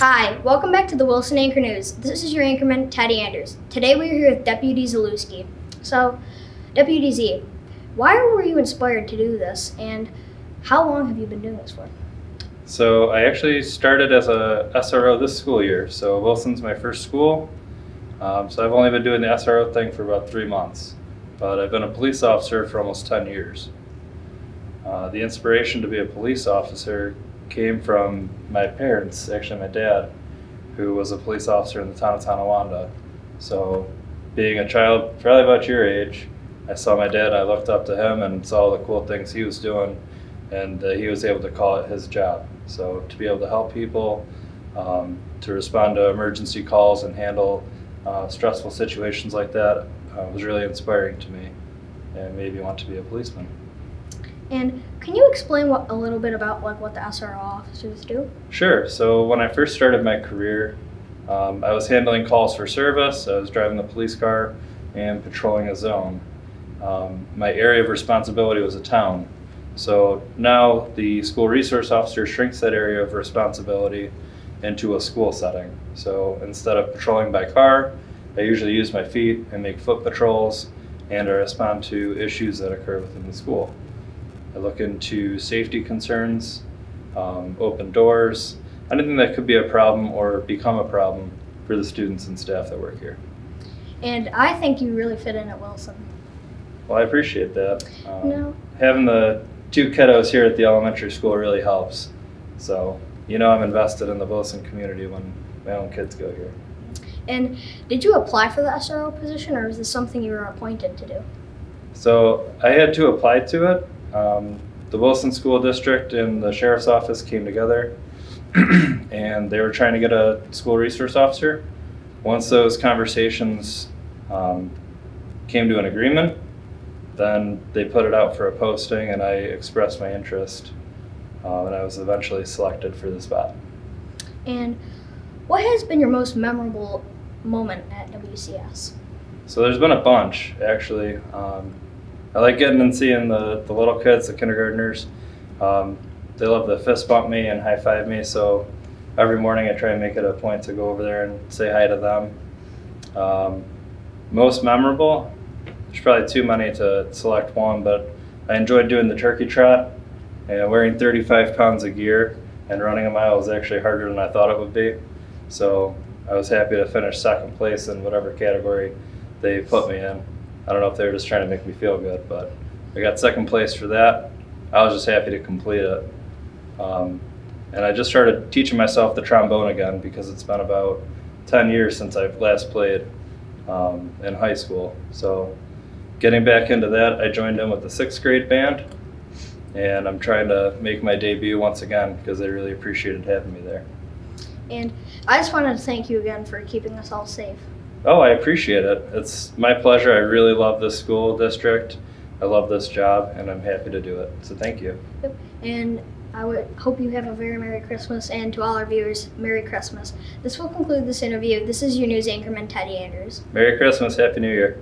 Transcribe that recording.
Hi, welcome back to the Wilson Anchor News. This is your anchorman, Teddy Anders. Today we are here with Deputy Zuchlewski. So, Deputy Z, why were you inspired to do this, and how long have you been doing this for? So I actually started as a SRO this school year. So Wilson's my first school. So I've only been doing the SRO thing for about 3 months, but I've been a police officer for almost 10 years. The inspiration to be a police officer came from my parents, actually my dad, who was a police officer in the town of Tonawanda. So being a child probably about your age, I saw my dad, I looked up to him and saw the cool things he was doing, and he was able to call it his job. So to be able to help people, to respond to emergency calls and handle stressful situations like that was really inspiring to me and made me want to be a policeman. And can you explain a little bit about what the SRO officers do? Sure. So when I first started my career, I was handling calls for service. I was driving the police car and patrolling a zone. My area of responsibility was a town. So now the school resource officer shrinks that area of responsibility into a school setting. So instead of patrolling by car, I usually use my feet and make foot patrols, and I respond to issues that occur within the school. I look into safety concerns, open doors, anything that could be a problem or become a problem for the students and staff that work here. And I think you really fit in at Wilson. Well, I appreciate that. No. Having the 2 kiddos here at the elementary school really helps. So, I'm invested in the Wilson community when my own kids go here. And did you apply for the SRO position, or is this something you were appointed to do? So I had to apply to it. The Wilson School District and the Sheriff's Office came together and they were trying to get a school resource officer. Once those conversations came to an agreement, then they put it out for a posting and I expressed my interest, and I was eventually selected for the spot. And what has been your most memorable moment at WCS? So there's been a bunch, actually. I like getting and seeing the little kids, the kindergartners. They love to fist bump me and high five me, so every morning I try and make it a point to go over there and say hi to them. Most memorable, there's probably too many to select one, but I enjoyed doing the turkey trot, and wearing 35 pounds of gear and running a mile was actually harder than I thought it would be. So I was happy to finish second place in whatever category they put me in. I don't know if they were just trying to make me feel good, but I got second place for that. I was just happy to complete it. And I just started teaching myself the trombone again because it's been about 10 years since I've last played in high school. So getting back into that, I joined in with the 6th grade band, and I'm trying to make my debut once again because they really appreciated having me there. And I just wanted to thank you again for keeping us all safe. Oh, I appreciate it. It's my pleasure. I really love this school district. I love this job, and I'm happy to do it. So thank you. Yep. And I would hope you have a very Merry Christmas, and to all our viewers, Merry Christmas. This will conclude this interview. This is your news anchorman, Teddy Anders. Merry Christmas. Happy New Year.